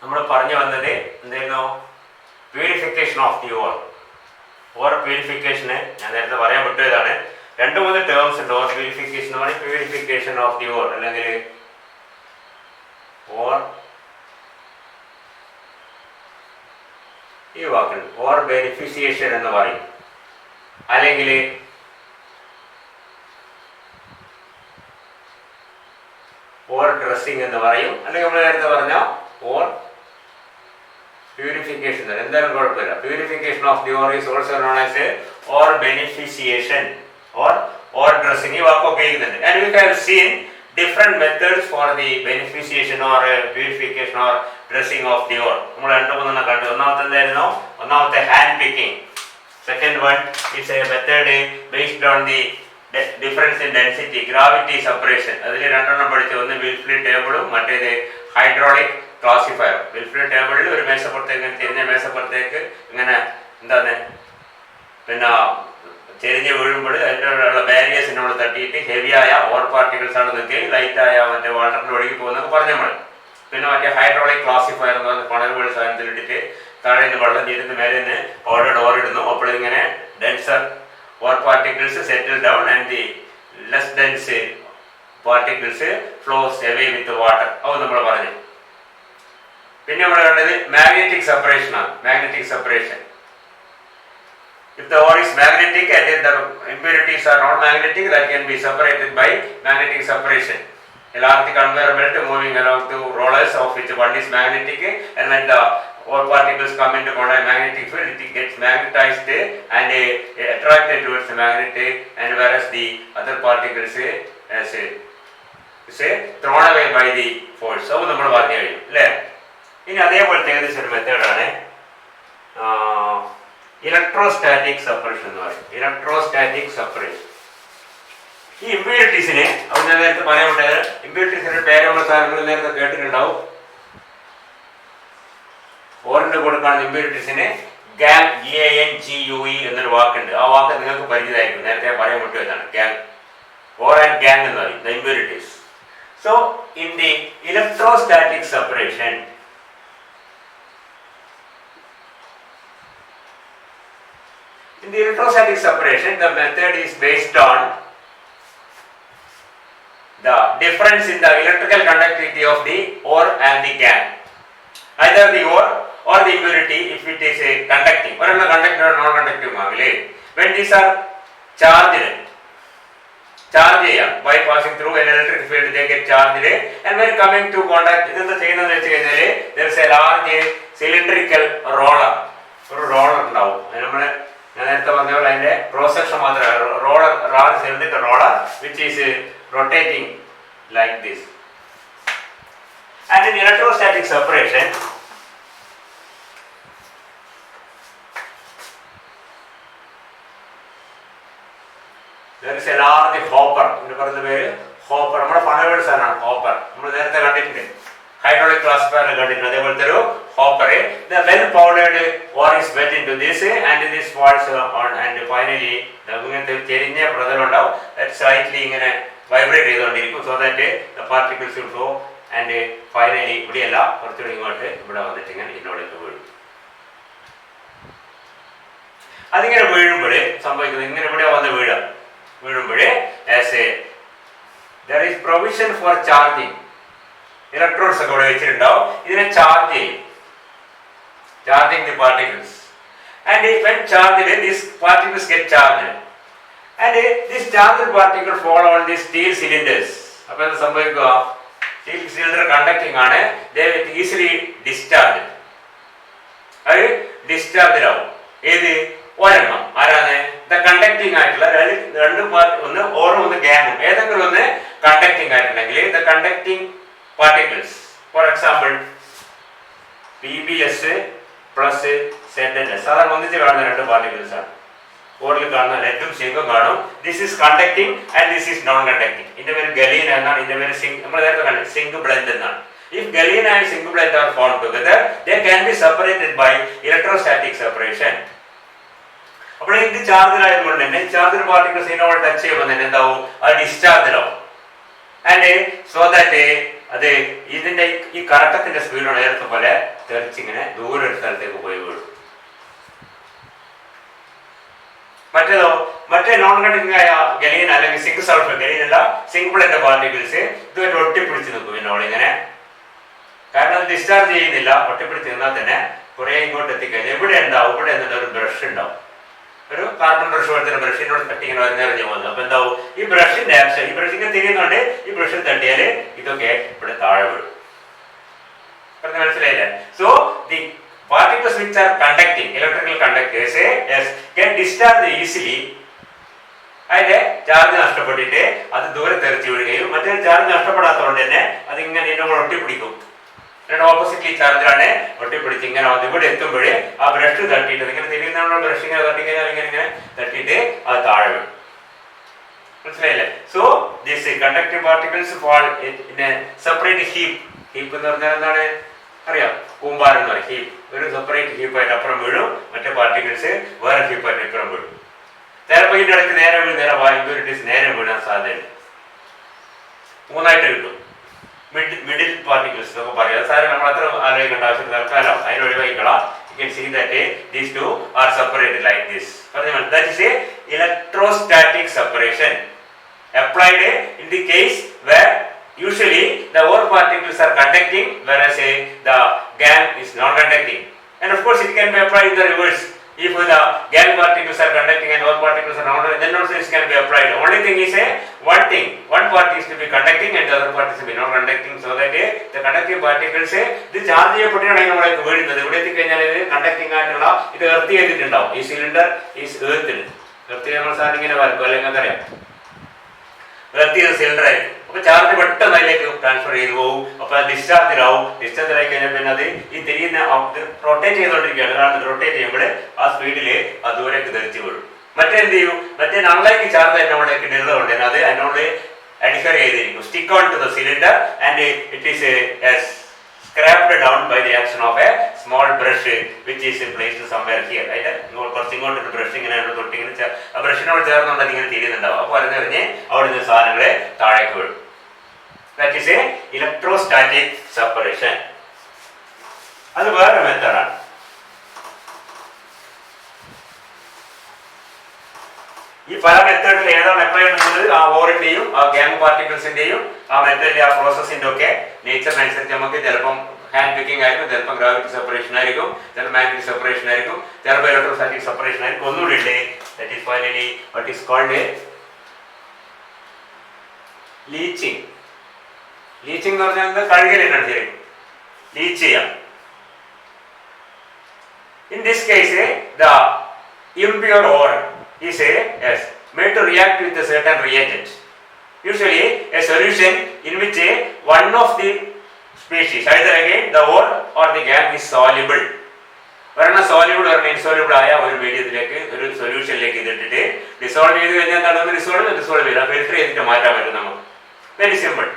നമ്മൾ പറഞ്ഞു വന്നത് എന്തായിരുന്നു? പ്യൂരിഫിക്കേഷൻ ഓഫ് ദി ഓർ പ്യൂരിഫിക്കേഷന് ഞാൻ നേരത്തെ പറയാൻ വിട്ടതാണ്. 2-3 ടേംസ് ഉണ്ട്. ഓർ പ്യൂരിഫിക്കേഷൻ എന്ന് പറഞ്ഞാൽ പ്യൂരിഫിക്കേഷൻ ഓഫ് ദി അല്ലെങ്കിൽ ഓർ ഈ വാക്കുണ്ട് ഓർ ബെനിഫിസിയേഷൻ എന്ന് പറയും, അല്ലെങ്കിൽ ഓർ ഡ്രസ്സിങ് എന്ന് പറയും, അല്ലെങ്കിൽ നമ്മൾ നേരത്തെ പറഞ്ഞ ഓർ പ്യൂരിഫിക്കേഷൻ. എന്തായാലും കുഴപ്പമില്ല. Purification of the ore is also known as ore beneficiation or dressing. ഈ വാക്ക് ഉപയോഗിക്കുന്നുണ്ട്. And we have seen different methods for the beneficiation or purification or dressing of the ore. നമ്മൾ 2-3 കണ്ടു. ഒന്നാമത്തെ hand picking. Second one is a method based on the difference in density, gravity separation. അതിൽ 2 പഠിച്ചു. ഒന്ന് വിൽഫ്ലി ടേബിളും മറ്റേത് hydraulic classifier. വിൽഫ്ലി ടേബിളിൽ ഒരു മേശപ്പുറത്തേക്ക് തിരിഞ്ഞ മേശപ്പുറത്തേക്ക് ഇങ്ങനെ എന്താണ് പിന്നെ ചെരിഞ്ഞ് വീഴുമ്പോൾ അതിൻ്റെ ബാരിയേഴ്സ് നമ്മൾ തട്ടിയിട്ട് ഹെവിയായ ഓർ പാർട്ടിക്കിൾസ് ആണ് നിൽക്കുകയും ലൈറ്റായ മറ്റേ വാട്ടറിൽ ഒഴുകി പോകുന്നൊക്കെ പറഞ്ഞു നമ്മൾ. പിന്നെ മറ്റേ ഹൈഡ്രോളിക് ക്ലാസിഫയർ എന്ന് പറഞ്ഞ പണൽ സാധനത്തിലിട്ടിട്ട് താഴെ നിന്ന് വെള്ളം ചെയ്തിട്ട് മേലെ നിന്ന് ഓറിടുന്നു. അപ്പോഴിങ്ങനെ denser ore particles settle down and the less dense particles flows away with water. അത് നമ്മൾ പറഞ്ഞു. പിന്നെ നമ്മൾ കണ്ടത് മാഗ്നറ്റിക് സെപ്പറേഷൻ ആണ്. Magnetic separation. If the ore is magnetic and if the impurities are not magnetic, that can be separated by magnetic separation. A large conveyor belt moving along two rollers of which one is magnetic, and when the ore particles come into contact magnetic field, it gets magnetized and attracted towards the magnet, and whereas the other particles say thrown away by the force. So നമ്മൾ പറഞ്ഞു കഴിഞ്ഞു അല്ലേ? ഇനി അതേപോലത്തെ ഏകദേശം ഒരു മെത്തേഡാണ് electrostatic separation എന്ന് പറയും. Electrostatic separation. ഈ ഇമ്പ്യൂരിറ്റീസിനെ അത് ഞാൻ നേരത്തെ പറയാനുണ്ടായത്. ഇമ്പ്യൂരിറ്റീസിന്റെ പേരുള്ള സാധനങ്ങൾ നേരത്തെ കേട്ടിട്ടുണ്ടാവും. ഓറിന്റെ കൂടെ കാണുന്ന ഇമ്പ്യൂരിറ്റീസിന് ഗാങ്, GANGUE എന്നൊരു വാക്കുണ്ട്. ആ വാക്ക് നിങ്ങൾക്ക് പരിചിതമായിരിക്കും. നേരത്തെ പറയാൻ വിട്ടുവതാണ്. ഗാങ്, ഓർ ആൻഡ് ഗാങ് എന്ന് പറയും the impurities. So in the electrostatic separation, in the electrostatic separation, the method is based on the difference in the electrical conductivity of the ore and the gangue. Either the ore or the impurity, if it is a conducting, or conducting or non-conducting, when these are charged by passing through an electric field, they get charged, and when coming to contact, there is a large cylindrical roller. ഒരു roller ഉണ്ടാവും. ഞാൻ നേരത്തെ പറഞ്ഞ പോലെ അതിന്റെ cross section മാത്രമേ roller, roller which is rotating like this. And in electrostatic separation, there is a large hopper. ഇതിന് പറയുന്ന പേര് ഹോപ്പർ. നമ്മുടെ പണവേഴ്സ് സാധനമാണ് ഹോപ്പർ. നമ്മൾ നേരത്തെ കണ്ടിട്ടുണ്ട്. ഹൈഡ്രോളിക് ക്ലാസിഫയർ കണ്ടിട്ടുണ്ട്. അതേപോലത്തെ ഒരു hopper. The well powdered ore is wet into this and this falls on, and finally ഇങ്ങനത്തെ ചെരിഞ്ഞ പ്രതലം ഉണ്ടാവും. that slightly ഇങ്ങനെ വൈബ്രേറ്റ് ചെയ്തുകൊണ്ടിരിക്കും. so that the particles will flow and finally ഇവിടെയല്ല കുറച്ചുകൂടി ഇങ്ങോട്ട് ഇവിടെ വന്നിട്ട് ഇങ്ങനെ ഇതിനോടൊക്കെ വീഴും. അതിങ്ങനെ വീഴുമ്പോൾ സംഭവിക്കുന്നത് ഇങ്ങനെ ഇവിടെ വന്ന് വീഴുമ്പോൾ as a there is provision for charging. Electrodes ഒക്കെ ഇവിടെ വെച്ചിട്ടുണ്ടാവും. ഇതിനെ charging the particles, and when charged, these particles get charged, and this charged particle fall on these steel cylinders. അപ്പോൾ എന്താ സംഭവിക്കുക? സ്റ്റീൽ സിലിണ്ടർ കണ്ടക്ടിങ് ആണ്. they will easily discharge. അത് discharge ആവും. ഏത് ഒരെണ്ണം ആരാണ്? ദ കണ്ടക്ടിങ് ആയിട്ടുള്ള രണ്ട് ഒന്ന് ഓറും ഒന്ന് ഗാങ്ങും ഏതെങ്കിലും ഒന്ന് കണ്ടക്ടിങ് ആയിട്ടുണ്ടെങ്കിൽ the conducting particles, for example PbS plus ZnS, സാധാരണ ഒന്നിച്ച് കാണുന്ന രണ്ട് പാർട്ടിക്കിൾസ് ആണ്. ഓറിൽ കാണുന്ന ലെഡും സിങ്കും കാണും. This is conducting and this is known conducting. ഇതിന്റെ പേര് ഗലീൻ എന്നാണ്. ഇതിന്റെ പേര് സിങ്ക്. നമ്മൾ നേരത്തെ കണ്ടത് സിങ്ക് ബ്ലെൻഡ് എന്നാണ്. If galena and zinc blend are formed together, they can be separated by electrostatic separation. അപ്പോൾ ഇത് ചാർജ് ആയതുകൊണ്ട് തന്നെ ചാർജ് പാർട്ടിക്കിൾസ് ഇതിനോട് ടച്ച് ചെയ്യുമ്പോൾ തന്നെ എന്താവും? അത് ഡിസ്ചാർജ് ആവും. And so that അത് ഇതിന്റെ ഈ കറക്കത്തിന്റെ സ്പീഡാണ് നേരത്തെ പോലെ തെറിച്ചിങ്ങനെ ദൂരെ ഒരു സ്ഥലത്തേക്ക് പോയി വീഴും. മറ്റേ നോൺ കണ്ടക്ടിംഗ് ആയ ഗലീൻ അല്ലെങ്കിൽ സിങ്ക് സൾഫർ, ഗലീനല്ല സിംഗിളിന്റെ പാർട്ടിക്കിൾസ് ഇതുമായിട്ട് ഒട്ടിപ്പിടിച്ച് നിൽക്കും ഇങ്ങനെ. കാരണം അത് ഡിസ്ചാർജ് ചെയ്യുന്നില്ല. ഒട്ടിപ്പിടിച്ച് നിന്നാൽ തന്നെ കുറെ ഇങ്ങോട്ട് എത്തിക്കഴിഞ്ഞാൽ ഇവിടെ ഉണ്ടാവും, ഇവിടെ എന്നിട്ട് ഒരു ബ്രഷ് ഉണ്ടാവും, ഒരു കാർബൺ ബ്രഷ് പോലത്തെ ബ്രഷിനോട് തട്ടിങ്ങനെ വരുന്നറിഞ്ഞു പോകുന്നത്. അപ്പൊ എന്താവും, ഈ ബ്രഷിന്റെ ആക്ഷൻ, ഈ ബ്രഷ് ഇങ്ങനെ തിരിയുന്നുണ്ട്, ഈ ബ്രഷിൽ തട്ടിയാൽ ഇതൊക്കെ ഇവിടെ താഴെ വീഴും. മനസ്സിലായില്ലേ? So the particles which are conducting, electrical conductors, yes, get discharged easily. അതിന്റെ ചാർജ് നഷ്ടപ്പെട്ടിട്ട് അത് ദൂരെ തെറിച്ച് വീഴുകയും മറ്റേ ചാർജ് നഷ്ടപ്പെടാത്തതുകൊണ്ട് തന്നെ അതിങ്ങനെ ഇതിനോട് ഒട്ടിപ്പിടിക്കും. ഓപ്പോസിറ്റ്ലി ചാർജാണ് ഒട്ടിപ്പിടിച്ച് ഇങ്ങനെ വന്ന് ഇവിടെ എത്തുമ്പോഴേ ആ ബ്രഷ് തട്ടിയിട്ട് ഇങ്ങനെ തിരിയുന്ന ബ്രഷ് ഇങ്ങനെ തട്ടിക്കഴിഞ്ഞാൽ ഇങ്ങനെ തട്ടിയിട്ട് അത് താഴെ വീഴും. മനസ്സിലായില്ലേ? So this conductive particles fall in a separate heap. Heap എന്ന് പറഞ്ഞാൽ എന്താണ് അറിയാം? കൂമ്പാരം എന്ന് പറയും. ഹീപ്പ്, ഒരു സെപ്പറേറ്റ് ഹീപ്പായിട്ട് അപ്പുറം വീഴും, മറ്റേ പാർട്ടിക്കിൾസ് വേറെ ഹീപ്പായിട്ട് ഇപ്പുറം വീഴും. ചിലപ്പോൾ ഇതിൻ്റെ ഇടയ്ക്ക് നേരെ വീഴും, നേരെ ഇമ്പ്യൂരിറ്റീസ് നേരെ വീഴാൻ സാധ്യതയുണ്ട്. മൂന്നായിട്ട് കിട്ടും. മിഡിൽ പാർട്ടിക്കിൾസ് എന്നൊക്കെ പറയാം. സാറ് നമ്മൾ അത്ര ആലോചിക്കേണ്ട ആവശ്യമില്ല, തൽക്കാലം അതിന് ഒഴിവാക്കിക്കളാം. You can see that these two are separated like this. That is a electrostatic separation applied in the case where usually the ore particles are conducting whereas the gangue is non-conducting. And of course it can be applied in the reverse. If the gangue particles are conducting and ore particles are non-conducting, then also this can be applied. Only thing is one part is to be conducting and the other part is to be non-conducting, so that the conductive particles ഇത് charge ചെയ്യപ്പെട്ടാണ് നമ്മളൊക്കെ വീഴുന്നത്. ഇവിടെ എത്തിക്കഴിഞ്ഞാൽ ഇത് conducting ആയിട്ടുള്ള ഇത് earth ചെയ്തിട്ടുണ്ടാവും. ഈ സിലിണ്ടർ ഈസ് എർത്തിൽ നമ്മൾ സാധനം ഇങ്ങനെ വരക്കും, അല്ലെങ്കിൽ അറിയാം എർത്ത് ചെയ്ത സിലിണ്ടർ ആയിരിക്കും. അപ്പൊ ചാർജ് പെട്ടെന്ന് അതിലേക്ക് ട്രാൻസ്ഫർ ചെയ്തു പോകും. അപ്പൊ ഡിസ്ചാർജിലാവും. ഡിസ്ചാർജിലായി കഴിഞ്ഞാൽ പിന്നെ അത് ഈ തിരിയുന്ന റൊട്ടേറ്റ് ചെയ്തുകൊണ്ടിരിക്കുകയാണ്. കാരണം റൊട്ടേറ്റ് ചെയ്യുമ്പോൾ ആ സ്പീഡിൽ അത് ദൂരേക്ക് ധരിച്ചു വീഴും. മറ്റെന്ത് ചെയ്യും, മറ്റേ അൺലൈക്ക് ചാർജ് അതിനോടേക്ക് നിന്നതുകൊണ്ട് അത് അതിനോട് അഡ്ഹർ ചെയ്തിരിക്കും, stick on to the cylinder and it is scraped down by the action of a small brush which is placed somewhere here. അതിന്റെ കുറച്ച് ഇങ്ങോട്ടൊരു ബ്രഷ് ഇങ്ങനെ തൊട്ടിങ്ങനെ ആ ബ്രഷിനോട് ചേർന്നുകൊണ്ട് അതിങ്ങനെ തിരിയുന്നുണ്ടാവും. അപ്പോൾ അറിഞ്ഞറിഞ്ഞ് അവിടെ നിന്ന് സാധനങ്ങളെ താഴേക്ക് വീഴും. That is a electrostatic separation. അത് വേറെ മെത്തേഡാണ്. ഈ പല മെത്തേഡിൽ ഏതാണ് അപ്ലൈ ചെയ്യുന്നത്, ആ ഓറിന്റെയും ആ ഗ്യാങ് പാർട്ടിക്കിൾസിന്റെയും ആ മെത്തേഡിലെ ആ പ്രോസസ്സിന്റെ ഒക്കെ നേച്ചറിനനുസരിച്ച് നമുക്ക് ചിലപ്പം ഹാൻഡ് പിക്കിംഗ് ആയിരിക്കും, ചിലപ്പോൾ ഗ്രാവിറ്റി സെപ്പറേഷൻ ആയിരിക്കും, ചിലപ്പോൾ മാഗ്നറ്റിക് സെപ്പറേഷൻ ആയിരിക്കും, ചിലപ്പോൾ ഇലക്ട്രോസ്റ്റാറ്റിക് സെപ്പറേഷൻ ആയിരിക്കും. ഒന്നുകൂടി ഉണ്ട്, that is finally what is called leaching. Leaching എന്ന് പറഞ്ഞാൽ എന്താ? കഴുകലാണ് ശരി, ലീച്ച് ചെയ്യാം. In this case, the impure ore is made to react with a certain reagent. Usually, a solution in which one of the species, either again the ore or the gangue, is soluble. ഒരെണ്ണം soluble ഒരെണ്ണം insoluble ആയ ഒരു മീഡിയത്തിലേക്ക് ഒരു സൊല്യൂഷനിലേക്ക് ഇതിട്ടിട്ട് dissolve ചെയ്ത് കഴിഞ്ഞാൽ എന്താണ് dissolve ചെയ്ത് filter ചെയ്തിട്ട് മാറ്റാൻ പറ്റും നമുക്ക്. Very simple.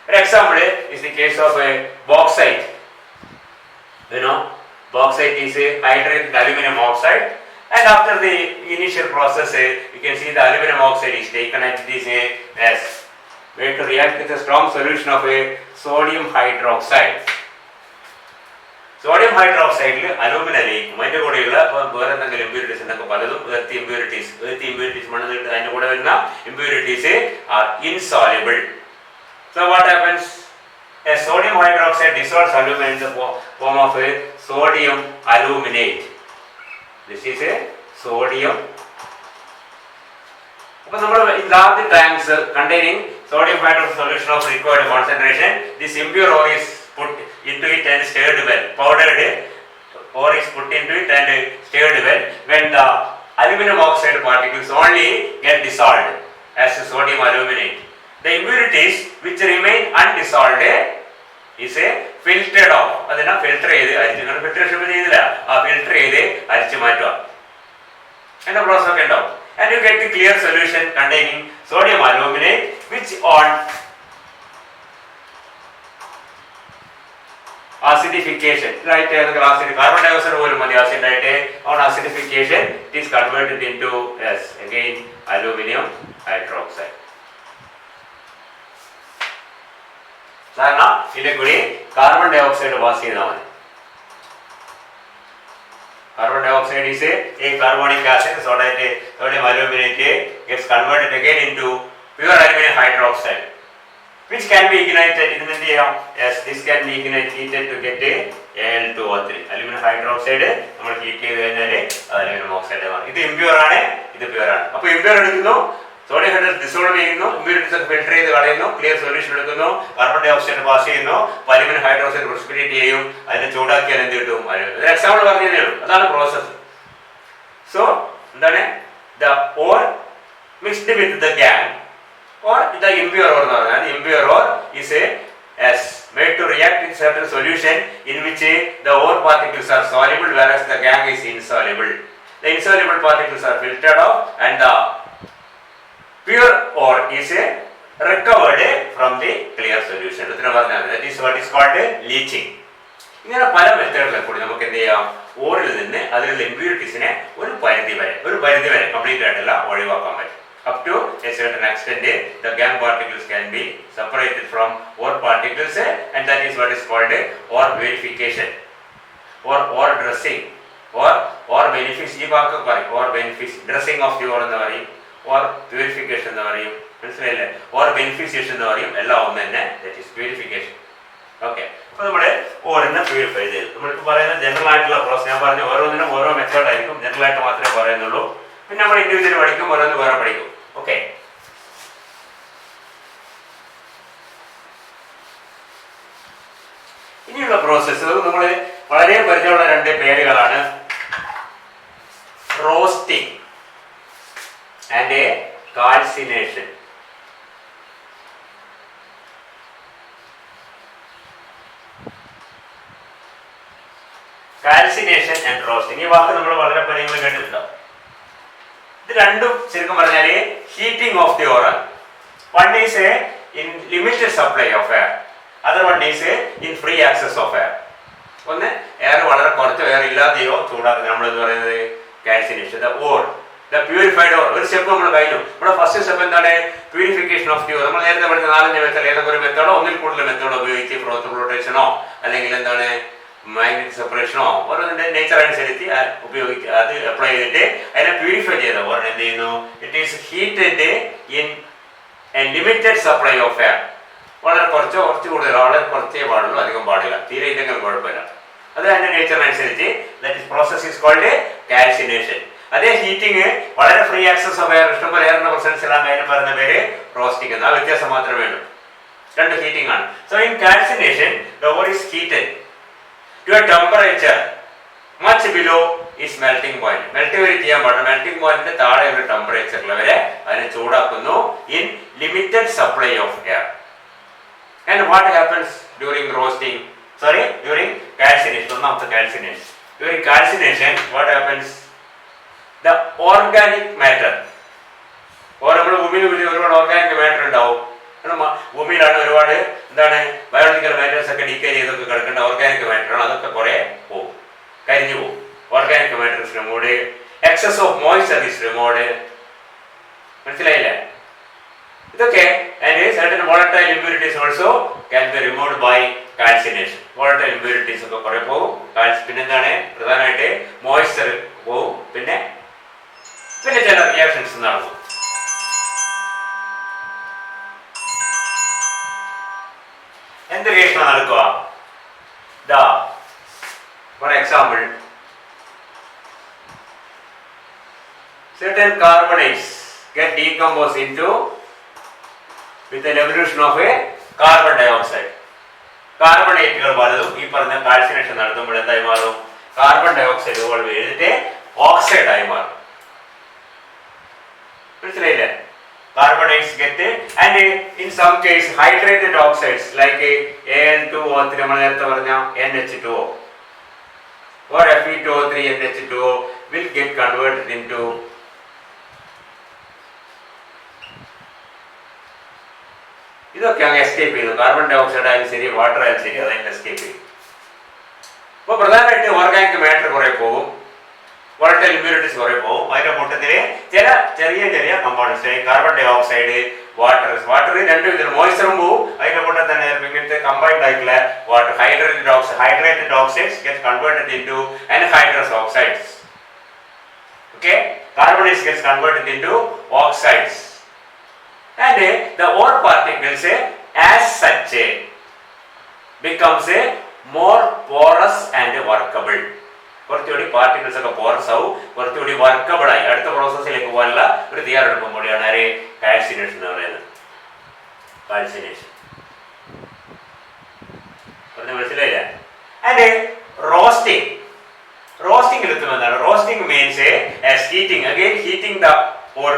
ഒരു example is the case of bauxite. Bauxite is a hydrated aluminum oxide, and after the initial process you can see the aluminum oxide is taken and it is as made to react with a strong solution of a sodium hydroxide. Sodium hydroxide alumina ലയിക്കും. അതിന്റെ കൂടെയുള്ള വേറെ എന്തെങ്കിലും impurities എന്നൊക്കെ പലതും earth impurities മണ്ണിൽ അതിന്റെ കൂടെ വരുന്ന impurities are insoluble. So what happens? A sodium hydroxide dissolves alumina in the form of a sodium aluminate. This is a sodium. അപ്പോൾ നമ്മൾ in large tanks containing sodium hydroxide solution of required concentration, this impure ore is put into it and stirred well. Powdered ore is put into it and stirred well. When the aluminum oxide particles only get dissolved as sodium aluminate, the impurities which remain undissolved is filtered off. അതിനെ filter ചെയ്ത് അരിച്ച്, filtration ചെയ്തില്ല, ആ filter ചെയ്ത് അരിച്ചു മാറ്റുക എന്ന process ഒക്കെ ഉണ്ടാവും. And you get the clear solution containing sodium aluminate which on acidification, right, acid, carbon dioxide പോലും മതി acid ആയിട്ട്, on acidification it is converted into again aluminum hydroxide. കാരണം ഇതിന്റെ കൂടി കാർബൺ ഡൈ ഓക്സൈഡ് പാസ് ചെയ്താൽ മതി. Carbon dioxide is a carbonic acid, so that sodium aluminate gets converted again into pure aluminum hydroxide, which can be ignited in the yes, this can be heated to get a Al2O3. Aluminum hydroxide നമ്മൾ heat ചെയ്ത് കഴിഞ്ഞാൽ aluminium oxide ആണ്. ഇത് impure ആണ്, ഇത് pure ആണ്. അപ്പോൾ impure എടുക്കുന്നു, സോഡിയം ഹൈഡ്രേറ്റ് ഡിസോൾവ് ചെയ്യുന്നു, ഇമ്പ്യൂരിറ്റീസ് ഒക്കെ ഫിൽട്ടർ ചെയ്ത് കളയുന്നു, ക്ലിയർ സൊല്യൂഷൻ എടുക്കുന്നു, കാർബൺ ഡൈ ഓക്സൈഡ് പാസ് ചെയ്യുന്നു, അലുമിനിയം ഹൈഡ്രോക്സൈഡ് പ്രിസിപിറ്റേറ്റ് ചെയ്യും, അതിനെ ചൂടാക്കിയാൽ എന്ത് കിട്ടും? ഒരു എക്സാമ്പിൾ പറഞ്ഞതേ ഉള്ളൂ, അതാണ് പ്രോസസ്. സോ എന്താണ് the or mixed with the gang or the impure ore എന്ന് പറഞ്ഞാൽ impure ore is made to react in certain solution in which the ore particles are soluble whereas the gangue is insoluble. The insoluble particles are filtered off and the pure ore is recovered from the clear solution. That is what is called leaching. ഇങ്ങനെ പല മെത്തേഡിലെ കൂടി നമുക്ക് എന്ത് ചെയ്യാം? ഓറിൽ നിന്ന് അതിലുള്ള ഇമ്പ്യൂരിറ്റീസിനെ ഒരു പരിധി വരെ കംപ്ലീറ്റ് ആയിട്ടല്ല ഒഴിവാക്കാൻ പറ്റും. Up to a certain extent, the gangue particles can be separated from ore particles, and that is what is called ore purification or ore dressing or benefice. Or benefice dressing of the ore എന്ന് പറയും, or purification എന്ന് പറയും, മനസ്സിലായില്ലേ? or beneficiation എന്ന് പറയും, എല്ലാം ഒന്ന് തന്നെ. That is purification. ഓക്കെ, അപ്പോൾ നമ്മൾ ഓറിനെ പ്യൂരിഫൈ ചെയ്തു. നമ്മൾക്ക് പറയുന്ന ജനറൽ ആയിട്ടുള്ള പ്രോസസ് ഞാൻ പറഞ്ഞു, ഓരോന്നിനും ഓരോ മെത്തേഡ് ആയിരിക്കും, ജനറൽ ആയിട്ട് മാത്രമേ പറയുന്നുള്ളൂ. പിന്നെ നമ്മൾ ഇൻഡിവിജ്വൽ പഠിക്കും, ഓരോന്ന് വേറെ പഠിക്കും. ഓക്കെ, ഇനിയുള്ള പ്രോസസ്സ് നമ്മൾ വളരെ പരിചയമുള്ള രണ്ട് പേരുകളാണ്, roasting and calcination. Calcination and roasting, ഈ വാക്ക് നമ്മൾ വളരെ പരിചയങ്ങൾ കേട്ടിട്ടുണ്ടോ? ഇത് രണ്ടും ശരിക്കും പറഞ്ഞാൽ heating of the or. One is in limited supply of air, other one is in free access of air. ഒന്ന് എയർ വളരെ കുറച്ചോ എയർ ഇല്ലാതെയോ ചൂടാക്കുക, നമ്മളെന്ന് പറയുന്നത് calcination. The or, the purified or. ഒരു സ്റ്റെപ്പ് നമ്മൾ കഴിഞ്ഞു. നമ്മുടെ ഫസ്റ്റ് സ്റ്റെപ്പ് എന്താണ്? Purification of the ore. നമ്മൾ നേരത്തെ പഠിച്ച 4 മെത്തേഡ്, ഏതൊക്കെ ഒരു മെത്തേഡോ ഒന്നിൽ കൂടുതൽ മെത്തേഡോ ഉപയോഗിച്ച് ഫ്രോത്ത് ഫ്ലോട്ടേഷനോ അല്ലെങ്കിൽ എന്താണ് മാഗ്നറ്റിക് സെപ്പറേഷനോ ഓരോന്നിന്റെ നേച്ചർ അനുസരിച്ച് ഉപയോഗിക്കുക, അത് അപ്ലൈ ചെയ്തിട്ട് അതിനെ പ്യൂരിഫൈ ചെയ്ത ഓരോ എന്ത് ചെയ്യുന്നു? It is heated in A limited supply of air. വളരെ കുറച്ച് കൂടുതൽ, വളരെ കുറച്ചേ പാടുള്ളൂ, അധികം പാടില്ല, തീരെ ഇല്ലെങ്കിലും കുഴപ്പമില്ല. അത് അതിന്റെ നേച്ചറിനനുസരിച്ച് that is process is called calcination. അതേ ഹീറ്റിംഗ് വളരെ ഫ്രീ ആക്സസ് ഓഫ് എയർ, ഇഷ്ടംപോലെ എയറിന്റെ പ്രസൻസ് എല്ലാം അതിന് പറയുന്ന പേര് റോസ്റ്റിംഗ് എന്ന്. ആ വ്യത്യാസം മാത്രമേ ഉള്ളൂ, രണ്ട് ഹീറ്റിംഗ് ആണ്. So in calcination the or is heated to a temperature much below its melting point. Melting വരെ ചെയ്യാൻ പാടില്ല, മെൽറ്റിംഗ് പോയിന്റിന്റെ താഴെ ഒരു ടെമ്പറേച്ചറിൽ വരെ അതിനെ ചൂടാക്കുന്നു in limited supply of air. And what happens during roasting? During calcination. ഒന്നാമത്തെ calcination. During calcination, what happens? The organic matter. നമ്മുടെ ഭൂമിയിൽ ഒരുപാട് ഓർഗാനിക് മാറ്റർ ഉണ്ടാവും. ഭൂമിയിലാണ് ഒരുപാട് എന്താണ് ബയോളജിക്കൽ മാറ്റേഴ്സ് ഒക്കെ ഡീക്കേ ചെയ്തൊക്കെ കിടക്കേണ്ട ഓർഗാനിക് മാറ്ററാണ്. അതൊക്കെ കുറെ പോകും, കരിഞ്ഞു പോകും. Organic matter is removed, excess of moisture is removed. മനസ്സിലായില്ലേ? ഇതൊക്കെ and certain volatile impurities also can be removed by calcination. Volatile impurities ഒക്കെ കുറെ പോകും. പിന്നെന്താണ് പ്രധാനമായിട്ട് മോയ്സ്ചർ പോകും. പിന്നെ ചില റിയാക്ഷൻസ് നടക്കും. എന്ത് റിയാക്ഷൻ നടക്കുക? For example, certain carbonates get decomposed into with an evolution of a carbon dioxide. കാർബണേറ്റുകൾ പലതും ഈ പറഞ്ഞ കാൽസിനേഷൻ നടത്തുമ്പോൾ എന്തായി മാറും? കാർബൺ ഡയോക്സൈഡ് ഇവോൾവ് ചെയ്തിട്ട് ഓക്സൈഡ് ആയി മാറും. മനസ്സിലായില്ലേ? Carbonates get and in some case hydrated oxides like Al2O3 നമ്മൾ നേരത്തെ പറഞ്ഞ NH2O or Fe2O3 NH2O will get converted into ഇതൊക്കെ അങ്ങ് എസ്കേപ്പ് ചെയ്തു. കാർബൺ ഡൈ ഓക്സൈഡ് ആയാലും ശരി, വാട്ടർ ആയാലും ശരി, അതതിന് എസ്കേപ്പ് ചെയ്യും. അപ്പോൾ പ്രധാനമായിട്ട് ഓർഗാനിക് മാറ്റർ കുറെ പോകും. volatile impurities കുറെ പോകും. അതിന്റെ കൂട്ടത്തിൽ ചില ചെറിയ ചെറിയ components, carbon dioxide, water രണ്ട് വിധത്തിൽ മോയ്സ്ചറും പോവും. അതിന്റെ കൂട്ടത്തിൽ തന്നെ ഇങ്ങനത്തെ കമ്പൈൻഡ് ആയിട്ടുള്ള water hydrated oxides get converted into anhydrous oxides. Okay, carbon gets converted into oxides, and the ore particles as such becomes more porous and workable. കുറച്ചുകൂടി particles ഒക്കെ പോറസ് ആവും, കുറച്ചുകൂടി വർക്കബിൾ ആയി അടുത്ത പ്രോസസ്സിലേക്ക് പോകാനുള്ള ഒരു തയ്യാറെടുപ്പും കൂടിയാണ് ആര് കാൽസിനേഷൻ എന്ന് പറയുന്നത്. കാൽസിനേഷൻ പറഞ്ഞ മനസ്സിലായില്ല. ആൻഡ് റോസ്റ്റിംഗ്, റോസ്റ്റിംഗിൽ എത്തുമെന്നാണ്. Roasting means heating, again heating the or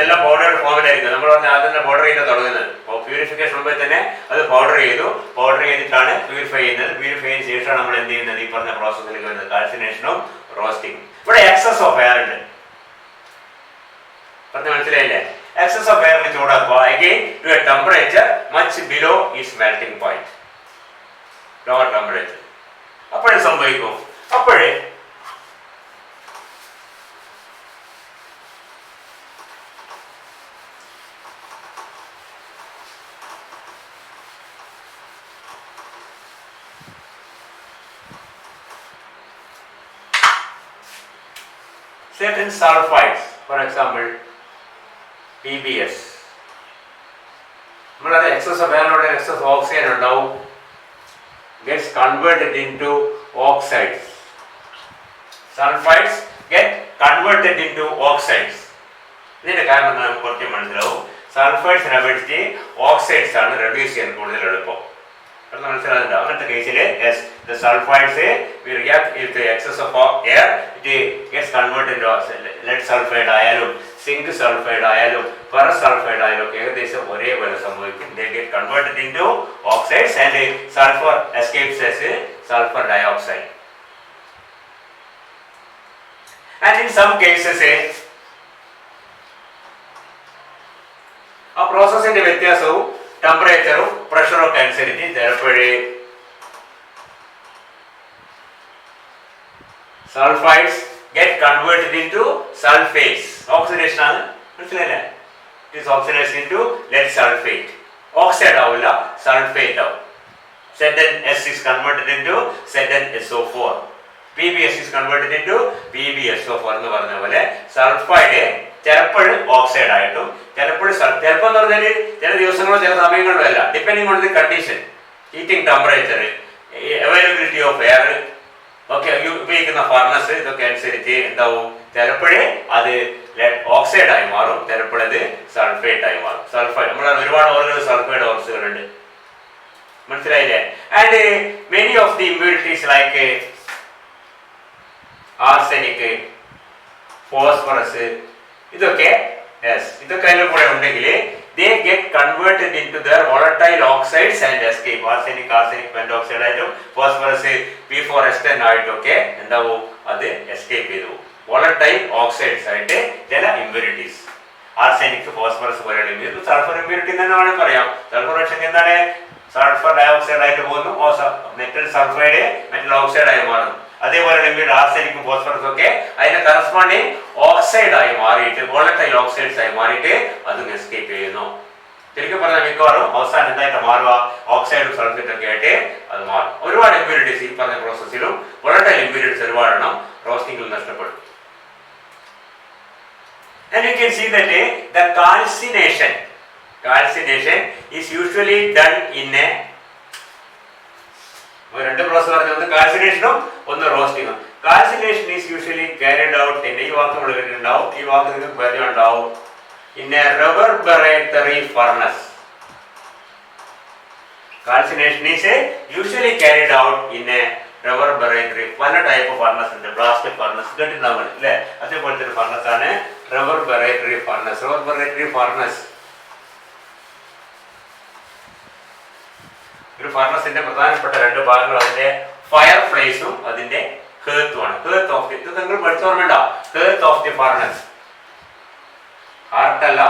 എല്ലാം പൗഡർ ഫോമിലായിരിക്കും. നമ്മൾ പറഞ്ഞ ആദ്യം തന്നെ പൗഡർ ചെയ്ത് തുടങ്ങുന്നത്. പ്യൂരിഫിക്കേഷൻ മുമ്പേ തന്നെ അത് പൗഡർ ചെയ്തിട്ടാണ് പ്യൂരിഫൈ ചെയ്യുന്നത്. പ്യൂരിഫൈ ചെയ്തതിനു ശേഷമാണ് നമ്മൾ എന്ത് ചെയ്യുന്നത്, ഈ പറഞ്ഞ പ്രോസസ്സിലേക്ക് വരുന്നത്, കാൽസിനേഷനും റോസ്റ്റിംഗും. ഇവിടെ എക്സസ് ഓഫ് എയർ ഉണ്ട്, പറഞ്ഞ മനസ്സിലായില്ലേ? എക്സസ് ഓഫ് എയറിന് ചൂടാക്കുക again to a temperature much below is melting point, lower temperature. അപ്പോഴേ സംഭവിക്കും, അപ്പോഴേ certain sulfides, for example PBS, നമ്മളത് എക്സസ് ഓഫ് എയറിനോട് എക്സസ് ഓക്സിജൻ ഉണ്ടാവും, gets converted into oxides. Sulfides get converted into oxides. ഇതിന്റെ കാരണം നമുക്ക് കുറച്ച് മനസ്സിലാവും. സൾഫൈഡ്സിനെ അപേക്ഷിച്ച് ഓക്സൈഡ്സ് ആണ് റെഡ്യൂസ് ചെയ്യാൻ കൂടുതൽ എളുപ്പം. മനസ്സിലാകുന്നുണ്ടോ? അങ്ങനത്തെ കേസിൽ the sulfides will react with the excess of air, it gets converted into lead sulfide ആയാലും സിങ്ക് സൾഫൈഡ് ആയാലും ഫെറസ് സൾഫൈഡ് ആയാലും ഒക്കെ ഏകദേശം ഒരേപോലെ സംഭവിക്കും. they get converted into oxides and sulfur escapes as sulfur dioxide. And in some cases ആ പ്രോസസ്സിന്റെ വ്യത്യാസവും ടെമ്പറേച്ചറും പ്രഷറും ഒക്കെ അനുസരിച്ച് ചിലപ്പോഴേ sulfides get converted into sulfates. Oxidation ആണ്, മനസ്സിലായില്ലേ? It is oxidized into lead sulfate. Oxide ആവില്ല, sulfate ആവും. ZnS is converted into ZnSO4. PbS is converted into PbSO4 എന്ന് പറഞ്ഞ പോലെ സൾഫൈഡ് ചിലപ്പോഴും ഓക്സൈഡ് ആയിട്ടും ചിലപ്പോൾ എന്ന് പറഞ്ഞാൽ ചില ദിവസങ്ങളോ ചില സമയങ്ങളിലോ അല്ല, depending on the condition, heating temperature, availability of air ഒക്കെ ഉപയോഗിക്കുന്ന ഫർണസ്, ഇതൊക്കെ അനുസരിച്ച് എന്താവും, ചിലപ്പോഴേ അത് ഓക്സൈഡ് ആയി മാറും, ചിലപ്പോഴത് സൾഫേറ്റ് ആയി മാറും. സൾഫൈഡ് നമ്മൾ ഒരുപാട് ഓർഗകൾ സൾഫൈഡ് ഓർസുകളുണ്ട്, മനസ്സിലായില്ലേ? And many of the impurities like arsenic, phosphorus, ഇതൊക്കെ അതിന്റെ കൂടെ ഉണ്ടെങ്കിൽ they get converted into their volatile oxides and escape. arsenic pentoxide ആയിട്ടും ഫോസ്ഫറസ് P4S10 ആയിട്ടൊക്കെ എന്താവും, അത് എസ്കേപ്പ് ചെയ്തു. volatile oxides ആയിട്ട് ചില ഇമ്പ്യൂരിറ്റീസ്, ആർസെനിക്, ഫോസ്ഫറസ് പോലെയുള്ള ഇമ്പ്യൂരിറ്റി, സൾഫർ ഇമ്പ്യൂരിറ്റി തന്നെ വേണമെങ്കിൽ പറയാം. സൾഫർ പക്ഷേ എന്താണ്, സൾഫർ ഡയോക്സൈഡ് ആയിട്ട് പോകുന്നു, മെറ്റൽ സൾഫൈഡ് മെറ്റൽ ഓക്സൈഡ് ആയി മാറുന്നു. അതേപോലെ ആർസെനിക്കും ഫോസ്ഫറസും ഒക്കെ അതിന്റെ കറസ്പോണ്ടിങ് ഓക്സൈഡ് ആയി മാറിയിട്ട്, വോളറ്റൈൽ ഓക്സൈഡ്സ് ആയി മാറിയിട്ട് അതും എസ്കേപ്പ് ചെയ്യുന്നു. ശരിക്കും പറഞ്ഞാൽ മിക്കവാറും അവസാനം എന്തായിട്ട് മാറുക, ഓക്സൈഡും സൾഫേറ്റും ഒക്കെ ആയിട്ട് അത് മാറും. ഒരുപാട് ഇമ്പ്യൂരിറ്റീസ് ഈ പറഞ്ഞ പ്രോസസ്സിലും വോളറ്റൈൽ ഇമ്പ്യൂരിറ്റീസ് ഒരുപാടെണ്ണം റോസ്റ്റിംഗിൽ നഷ്ടപ്പെടും. And you can see that the calcination is usually done in a രണ്ട് പ്രോസസ് പറഞ്ഞു, ഒന്ന് കാൽസിനേഷനും ഒന്ന് റോസ്റ്റിംഗും. Calcination is usually carried out in, ഈ വാക്ക് നമ്മൾ കേട്ടിട്ടുണ്ടാവും, ഈ വാക്ക് നിങ്ങൾക്ക് പരിചയമുണ്ടാവും, in a reverberatory furnace. Calcination is usually carried out in a reverberatory, പല ടൈപ്പ് ഫർണസ് ഉണ്ട്, ബ്ലാസ്റ്റ് ഫർണസ് കേട്ടിട്ടുണ്ടാവും അല്ലേ? അതേപോലത്തെ ഒരു ഫർണസ് ആണ് reverberatory furnace. reverberatory furnace ഒരു ഫർണസിന്റെ പ്രധാനപ്പെട്ട രണ്ട് ഭാഗങ്ങൾ അതിന്റെ ഫയർ ഫ്ലേസും അതിന്റെ ഹേർത്തുമാണ്. ഹേർത്ത് ഓഫ് ദി, ഇത് നിങ്ങൾ പഠിച്ചോർമ്മയുണ്ടോ? ഹേർത്ത് ഓഫ് ദി ഫർണസ്, ഹാർട്ട് അല്ല,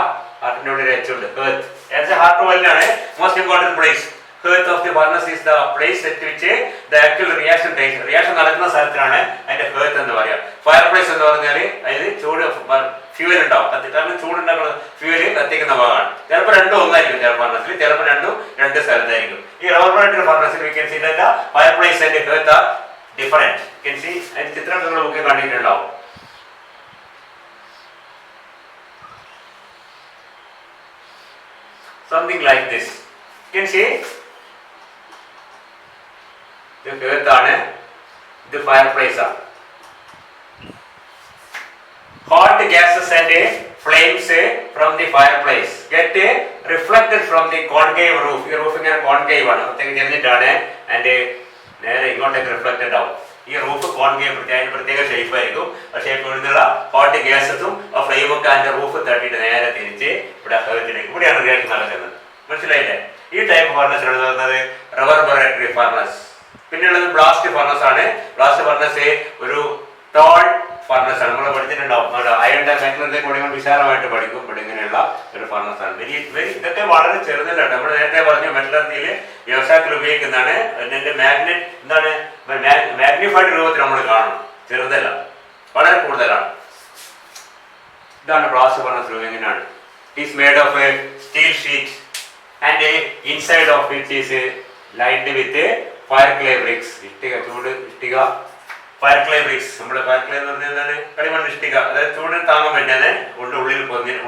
ഹാർട്ടിന്റെ ഉള്ളിൽ വെച്ചുണ്ട് ഹേർത്ത്. ഹാർട്ട് പോലെയാണ് most important place. Hearth of the furnace is the place at which the actual reaction takes. Reaction നടക്കുന്ന സ്ഥലത്തിനാണ് അതിന്റെ ഹേർത്ത് എന്ന് പറയുക. ഫയർ പ്ലേസ് എന്ന് പറഞ്ഞാൽ അതിൽ ചൂട് ഫ്യൂവൽ ഉണ്ടാവും, കാരണം ചൂടുണ്ടാക്കുന്ന ഫ്യൂവൽ കത്തിക്കുന്ന ഭാഗമാണ്. ചിലപ്പോൾ രണ്ടും ഒന്നായിരിക്കും ചില ഫർണസിൽ, ചിലപ്പോൾ രണ്ടും രണ്ട് സ്ഥലത്തായിരിക്കും. ഈ റബ്ബറേറ്റഡ് ഫർണസിൽ we can see that fire place and hearth are different. Can see അതിന്റെ ചിത്രം നിങ്ങൾ ബുക്കിൽ കണ്ടിട്ടുണ്ടാവും. Something like this. You can see the hearth ആണ്, the fireplace ആണ്. Hot gases and flames from the fireplace get reflected from the concave roof. ഈ roof ഇങ്ങനെ concave ആണ്, പ്രത്യേകം ചെന്നിട്ടാണ് ആൻഡ് നേരെ ഇങ്ങോട്ടേക്ക് റിഫ്ലക്റ്റഡ് ആവും. ഈ റൂഫ് കോൺകേവ് അതിന് പ്രത്യേക ഷേപ്പ് ആയിരിക്കും. ആ ഷേപ്പിൽ നിന്നുള്ള ഹോട്ട് ഗ്യാസസും ആ ഫ്ലെയിമൊക്കെ അതിന്റെ റൂഫ് തട്ടിയിട്ട് നേരെ തിരിച്ച് ഇവിടെ ഹേർത്തിലേക്ക്, ഇവിടെയാണ് റിയാക്ഷൻ നടക്കുന്നത്. മനസ്സിലായില്ലേ? ഈ ടൈപ്പ് ഫർണസ് പറയുന്നത് റിവർബറേറ്ററി ഫർണസ്. പിന്നെയുള്ളത് ബ്ലാസ്റ്റ് ഫർണസ് ആണ്. ബ്ലാസ്റ്റ് ഫർണസ് ഒരു ടോൾ ഫർണസ് ആണ്, നമ്മൾ പഠിച്ചിട്ടുണ്ടാവും. അയണിന്റെ മെറ്റലിന്റെ കൂടെ വിശാലമായിട്ട് പഠിക്കും. ഇവിടെ ഇങ്ങനെയുള്ള ഒരു ഫർണസ് ആണ്. ഇതൊക്കെ വളരെ ചെറുതല്ല. നമ്മൾ നേരത്തെ പറഞ്ഞു മെറ്റലർജിയിൽ വ്യവസായത്തിൽ ഉപയോഗിക്കുന്നതാണ്. അതിന്റെ മാഗ്നറ്റ് എന്താണ് മാഗ്നിഫൈഡ് രൂപത്തിൽ നമ്മൾ കാണും. ചെറുതല്ല, വളരെ കൂടുതലാണ്. ഇതാണ് ബ്ലാസ്റ്റ് ഫർണസ് രൂപം. എങ്ങനെയാണ്? It is made of A steel sheet and inside of it is lined with fire clay bricks. ഇഷ്ടിക, ചൂട് ഇഷ്ടിക, ഫയർ ക്ലേ ബ്രിക്സ്. നമ്മുടെ ഫയർ ക്ലേ എന്ന് പറഞ്ഞാൽ എന്താണ്? കളിമണ്ണ് ഇഷ്ടിക. അതായത് ചൂട് താങ്ങാൻ പറ്റാതെ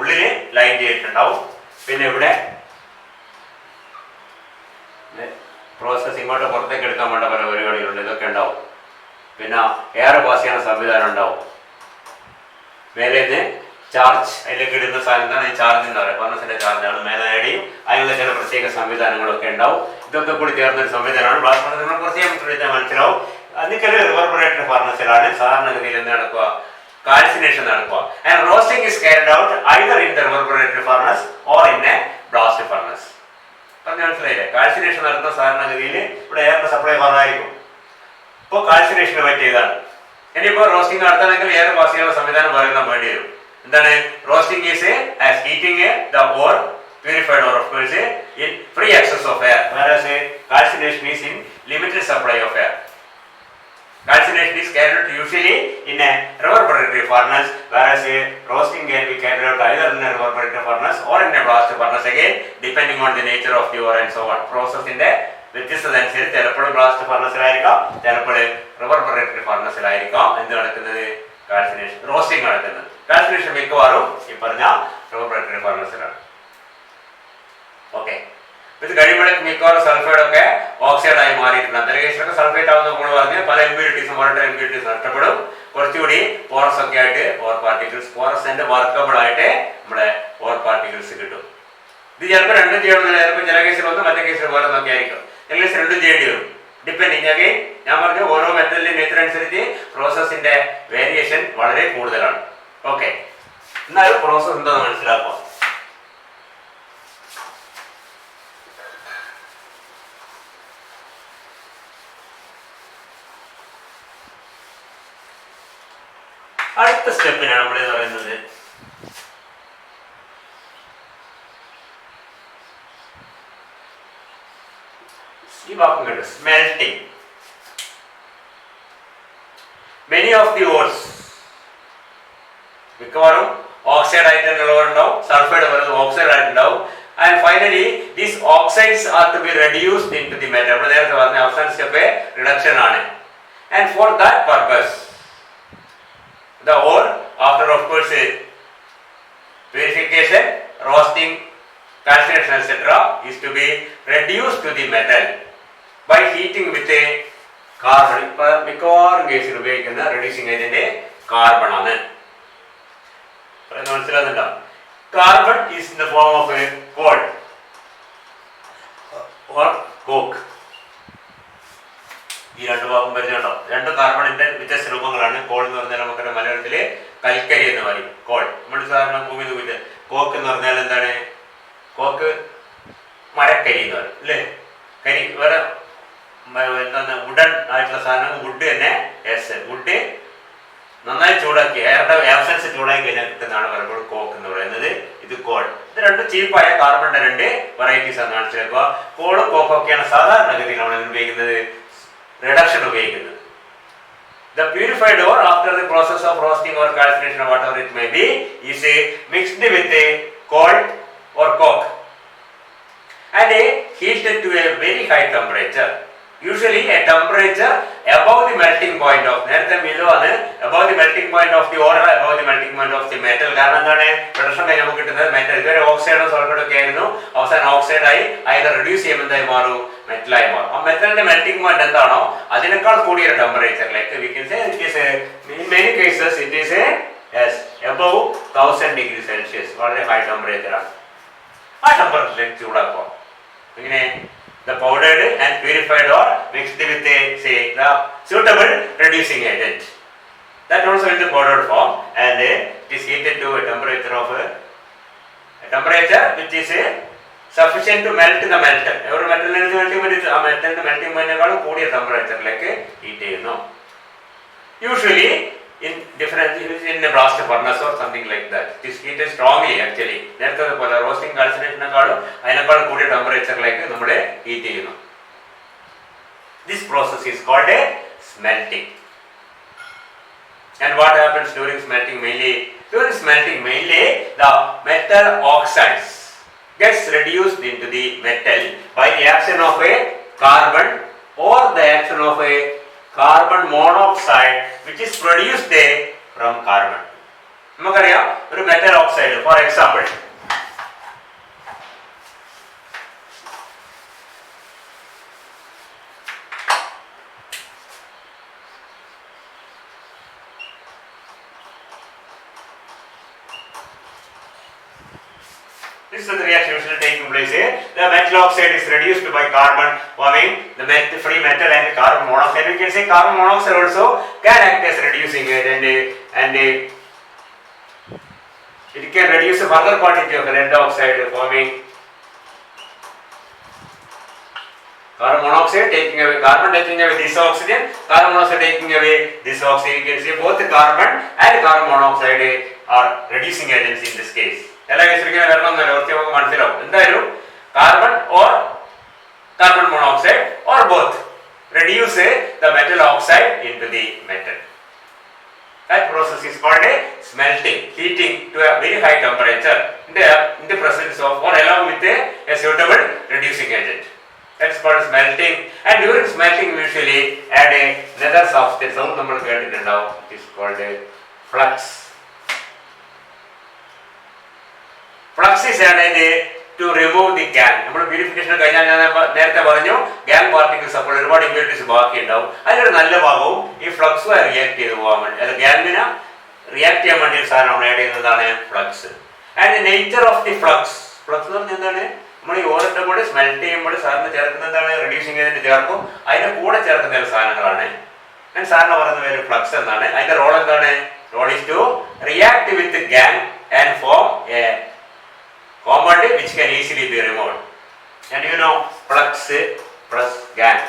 ഉള്ളിൽ ലൈൻ ചെയ്തിട്ടുണ്ടാവും. പിന്നെ ഇവിടെ പ്രോസസ് ഇങ്ങോട്ട് പുറത്തേക്ക് എടുക്കാൻ വേണ്ട പല പരിപാടികളുണ്ട്, ഇതൊക്കെ ഉണ്ടാവും. പിന്നെ എയർ പാസ് ചെയ്യുന്ന സംവിധാനം ഉണ്ടാവും. മേലേന്ന് ചാർജ് അതിലേക്ക് ഇടുന്ന സാധനം എന്താണ്? ഈ ചാർജ് എന്ന് പറയുക, ഫർണസിന്റെ ചാർജാണ്. മേലേടിയും അതിനുള്ള ചില പ്രത്യേക സംവിധാനങ്ങളൊക്കെ ഉണ്ടാവും. ഇതൊക്കെ കൂടി ചേർന്നൊരു സംവിധാനമാണ് ബ്ലാസ്റ്റ് ഫർണസ്. നമ്മൾ കുറച്ച് മനസ്സിലാവും. അതിക്കല് റിവർബറേറ്റഡ് ഫർണസിലാണ് സാധാരണഗതിയിൽ എന്ത് നടക്കുക? കാൽസിനേഷൻ നടക്കുക. And roasting is carried out either in the reverberated furnace or in a blast furnace. പറഞ്ഞ മനസ്സിലായില്ലേ? കാൽസിനേഷൻ നടത്തുന്ന സാധാരണഗതിയിൽ ഇവിടെ എയറിന്റെ സപ്ലൈ കുറവായിരിക്കും. ഇപ്പോൾ കാൽസിനേഷന് പറ്റിയതാണ്. ഇനിയിപ്പോൾ റോസ്റ്റിംഗ് നടത്തണമെങ്കിൽ എയർ പാസ് ചെയ്യാനുള്ള സംവിധാനം പറയുന്ന വേണ്ടി വരും. എന്താണ് roasting? Is as heating the or purified or of course in free access of air, whereas calcination is in limited supply of air. Calcination is carried out usually in a reverberatory furnace, whereas roasting can be carried out either in a reverberatory furnace or in a blast furnace, again depending on the nature of the ore and so on. Process in the വ്യത്യസ്തത അനുസരിച്ച് ചിലപ്പോൾ blast ഫർണസിലായിരിക്കാം, ചിലപ്പോൾ റിവർബറേറ്ററി ഫർണസിലായിരിക്കാം എന്ത് നടക്കുന്നത്? Calcination, roasting നടക്കുന്നത്. Calcination മിക്കവാറും ഈ പറഞ്ഞ റിവർബറേറ്ററി ഫർണസിലാണ്. ഓക്കെ, ഇത് കഴിയുമ്പോഴേക്ക് മിക്കവാറും സൾഫൈഡ് ഒക്കെ ഓക്സൈഡായി മാറിയിട്ടുണ്ട്. അത്തരം കേസിലൊക്കെ സൾഫേറ്റ് ആവുന്ന നമ്മൾ പറഞ്ഞ് പല ഇമ്പ്യൂരിറ്റീസും വളരെ ഇമ്പ്യൂരിറ്റീസ് നഷ്ടപ്പെടും. കുറച്ചുകൂടി പോറസ് ഒക്കെ ആയിട്ട് or particles, porous and workable ആയിട്ട് നമ്മുടെ ഓർ പാർട്ടിക്കിൾസ് കിട്ടും. ഇത് ചിലപ്പോൾ രണ്ടും ചെയ്യണമെന്നില്ല. ചിലപ്പോൾ ചില കേസിൽ ഒന്ന്, മറ്റേ കേസിൽ പോലെ നോക്കി ആയിരിക്കും. ചില കേസിൽ രണ്ടും ചെയ്യേണ്ടി വരും. ഡിപ്പെൻഡിങ് അഗെയിൻ ഞാൻ പറഞ്ഞു ഓരോ മെറ്റലിന്റെ നേച്ചർ അനുസരിച്ച് പ്രോസസ്സിന്റെ വേരിയേഷൻ വളരെ കൂടുതലാണ്. ഓക്കെ, എന്നാലും പ്രോസസ് എന്താണെന്ന് മനസ്സിലാക്കുക. അടുത്ത സ്റ്റെപ്പിനാണ് നമ്മൾ പറയുന്നത് ഈ വാക്കും കേട്ടു, smelting. Many of the ores മിക്കവാറും ഓക്സൈഡ് ആയിട്ടുള്ളവരുണ്ടാവും, സൾഫൈഡ് പറയുന്നത് ഓക്സൈഡ് ആയിട്ടുണ്ടാവും. And finally these oxides are to be reduced into the metal. നമ്മൾ നേരത്തെ പറഞ്ഞ അവസാന സ്റ്റെപ്പ് റിഡക്ഷൻ ആണ്. And for that purpose the ore, after of course purification, roasting, calcination etc., is to be reduced to the metal by heating with a carbon. മിക്കവാറും കേസിൽ ഉപയോഗിക്കുന്ന reducing agent carbon ആണ്. മനസ്സിലാകുന്നുണ്ടോ? Carbon is in the form of a coal or coke. ഈ രണ്ട് ഭാഗം പരിചയമുണ്ടോ? രണ്ട് കാർബണിന്റെ വ്യത്യസ്ത രൂപങ്ങളാണ്. കോൾ എന്ന് പറഞ്ഞാൽ നമുക്കറിയാം മലയാളത്തില് കൽക്കരി എന്ന് പറയും. കോൾ നമ്മൾ സാധാരണ ഭൂമി തൂക്കിട്ട്. കോക്ക് എന്ന് പറഞ്ഞാൽ എന്താണ്? കോക്ക് മരക്കരി എന്ന് പറയും അല്ലേ? കരി വേറെ എന്താണ്? വുഡൻ ആയിട്ടുള്ള സാധനം. വുഡ് തന്നെ എസ്, വുഡ് നന്നായി ചൂടാക്കി എയറിന്റെ ആബ്സൻസ് ചൂടാക്കി കഴിഞ്ഞാൽ കിട്ടുന്നതാണ് പലപ്പോഴും കോക്ക് എന്ന് പറയുന്നത്. ഇത് കോൾ. ഇത് രണ്ട് ചീപ്പായ കാർബണിന്റെ രണ്ട് വെറൈറ്റീസ് ആണ് കാണിച്ചേക്കുക. കോളും കോക്കൊക്കെയാണ് സാധാരണഗതിയിൽ നമ്മൾ ഉപയോഗിക്കുന്നത്, റിഡക്ഷൻ ഉപയോഗിക്കുന്നത്. The purified ore after the process of roasting or calcination or whatever it may be is mixed with a coal or coke and heated to a very high temperature. Usually a temperature above the melting point of നേരത്തെ below ആണ് above the melting point of the ore, above the melting point of the metal. കാരണം എന്താണ്, reduction കഴിഞ്ഞ് നമുക്ക് കിട്ടുന്നത് metal. ഇതുവരെ ഓക്സൈഡോ സൾഫൈഡോ ഒക്കെ ആയിരുന്നു, അവസാനം ഓക്സൈഡ് ആയി അതിനെ റെഡ്യൂസ് ചെയ്യുമ്പോൾ എന്തായി മാറും, മെറ്റലായി മാറും. ആ മെറ്റലിന്റെ മെൽറ്റിംഗ് പോയിന്റ് എന്താണോ അതിനേക്കാൾ കൂടിയ ടെമ്പറേച്ചറിലേക്ക് we can say it is in many cases it is above 1000 degree Celsius, വളരെ ഹൈ ടെമ്പറേച്ചർ ആണ്. ആ ടെമ്പറേച്ചറിലേക്ക് ചൂടാക്കുക. ഇങ്ങനെ the powdered and purified ore mixed with say the suitable reducing agent, that also in the powdered form, and it is heated to a temperature of a temperature which is sufficient to melt the metal. Every metal is melting point കൂടിയ ടെമ്പറേച്ചറിലേക്ക് heat ചെയ്യുന്നു. Usually in different in a blast furnace or something like that, it is heated strongly actually. നേരത്തെ പോലെ roasting കാൽസിനേഷനെക്കാളും അതിനേക്കാളും കൂടിയ ടെമ്പറേച്ചറിലേക്ക് നമ്മൾ heat ചെയ്യുന്നു. This process is called a smelting. And what happens during smelting mainly? During smelting mainly the metal oxides gets reduced into the metal by the action of a carbon or the action of a carbon monoxide which is produced from carbon. നമുക്കറിയാം ഒരു metal oxide, for example this is the reaction usually taking place here. The metal oxide is reduced by carbon forming the free metal and the carbon monoxide. We can say carbon monoxide also can act as reducing agent and it can reduce a further quantity of lead oxide forming carbon monoxide taking away carbon, taking away this oxygen, carbon monoxide taking away this oxygen. You can say both the carbon and carbon monoxide are reducing agents in this case. എല്ലാ കേസിലും വരണമെന്നല്ല, ഒത്തിരി നമുക്ക് മനസ്സിലാവും. എന്തായാലും carbon or carbon monoxide or both reduce the metal oxide into the metal. That process is called a smelting, heating to a very high temperature in the presence of or along with a suitable reducing agent. That's called smelting. And during smelting we usually add another substance. നമ്മൾ കേട്ടിട്ടുണ്ടാവും. It is called a flux. Flux is added to remove the gang. നമ്മൾ purification കഴിഞ്ഞാൽ ഞാൻ നേരത്തെ പറഞ്ഞു gang particles അപ്പോൾ ഒരുപാട് impurities ബാക്കി ഉണ്ടാവും. അതിലൊരു നല്ല ഭാഗവും ഈ ഫ്ലക്സുമായി റിയാക്ട് ചെയ്ത് പോകാൻ വേണ്ടി, അത് ഗ്യാങ്ങിനെ റിയാക്ട് ചെയ്യാൻ വേണ്ടി ഒരു സാധനം നമ്മൾ ആഡ് ചെയ്യുന്നതാണ് flux. And nature of the flux, flux എന്ന് പറഞ്ഞാൽ എന്താണ്, നമ്മൾ ഈ ഓറിന്റെ കൂടെ സ്മെൽറ്റ് ചെയ്യുമ്പോൾ സാറിന് ചേർക്കുന്ന എന്താണ്, റെഡ്യൂസിങ് ഏജന്റ് ചേർക്കും, അതിന്റെ കൂടെ ചേർക്കുന്ന ചില സാധനങ്ങളാണ്. ഞാൻ സാറിന് പറയുന്ന പേര് ഫ്ലക്സ് എന്നാണ്. അതിന്റെ റോൾ എന്താണ്, role is to react with gang and form a compound which can easily be removed. And you know flux plus gang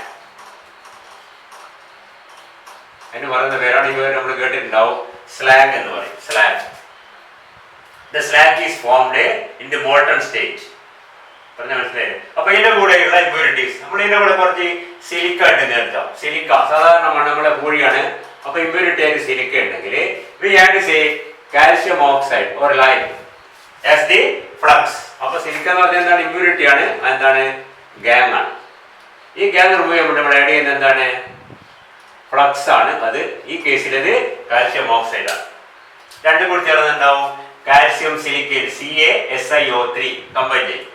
എന്ന് പറയുന്ന പേരാണ്. ഈ പേര് നമ്മൾ കേട്ടിട്ടുണ്ടാവും, സ്ലാഗ് എന്ന് പറയും. Slag, the slag is formed in the molten state. പറഞ്ഞ മനസ്സിലായില്ലേ? അപ്പൊ ഇതിന്റെ കൂടെയുള്ള ഇമ്പ്യൂരിറ്റീസ്, നമ്മൾ ഇതിന്റെ കൂടെ കുറച്ച് സിലിക്ക ഉണ്ടെന്ന് എടുത്താം. സിലിക്ക സാധാരണ നമ്മളെ പൂഴിയാണ്. അപ്പൊ ഇമ്പ്യൂരിറ്റി ആയിട്ട് സിലിക്ക ഉണ്ടെങ്കിൽ we add say calcium oxide or lime as the flux. അപ്പൊ സിലിക്ക എന്ന് പറഞ്ഞാൽ എന്താണ്, ഇമ്പ്യൂരിറ്റി ആണ്, എന്താണ്, ഗ്യാങ് ആണ്. ഈ ഗ്യാങ് റിമൂവ് ചെയ്യുമ്പോൾ നമ്മൾ ആഡ് ചെയ്യുന്നത് എന്താണ്, ഫ്ലക്സ് ആണ്. അത് ഈ കേസിൽ അത് കാൽഷ്യം ഓക്സൈഡ് ആണ്. രണ്ടും കൂടി ചേർന്ന് എന്താവും, കാൽഷ്യം സിലിക്കേറ്റ് CaSiO3 കമ്പൈൻ ചെയ്യും.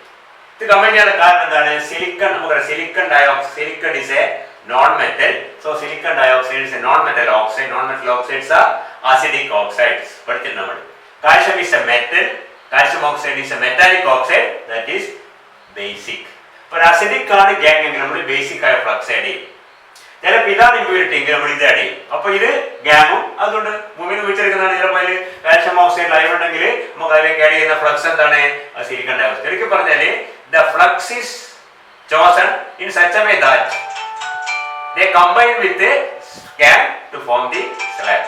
ഇത് കമ്പൈൻ ചെയ്യാനുള്ള കാരണം എന്താണ്, സിലിക്കൺ, നമുക്കറിയാം silicon dioxide, silicon is a non metal. So silicon dioxide is a non metal oxide. Non metal oxides are acidic oxides. പഠിച്ചിട്ടുണ്ട് നമ്മൾ. Calcium is a metal, calcium oxide is a metallic oxide, that is basic. But acidic ആണ് gang എങ്കിൽ നമ്മൾ basic ആയ flux add ചെയ്യും. ചിലപ്പോൾ ഇതാണ് impurity എങ്കിൽ നമ്മൾ ഇത് ആഡ് ചെയ്യും. അപ്പൊ ഇത് ഗ്യാങ്ങും അതുകൊണ്ട് മുമ്പിൽ വെച്ചിരിക്കുന്നതാണ്. ചിലപ്പോൾ അതിൽ കാൽഷ്യം ഓക്സൈഡ് ലൈവ് ഉണ്ടെങ്കിൽ നമുക്ക് അതിലേക്ക് ആഡ് ചെയ്യുന്ന ഫ്ലക്സ് എന്താണ്, സിലിക്കൺ ഡയോക്സൈഡ്. ശരിക്കും പറഞ്ഞാല് the flux is chosen in such a way that they combine with the gang to form the slag.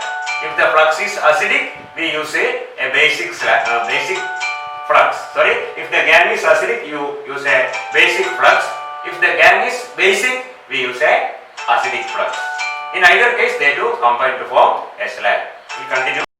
If the flux is acidic, we use a basic slag, basic flux. Sorry, if the gang is acidic, you use a basic flux. If the gang is basic, we use a acidic flux. In either case, they do combine to form a slag. We continue.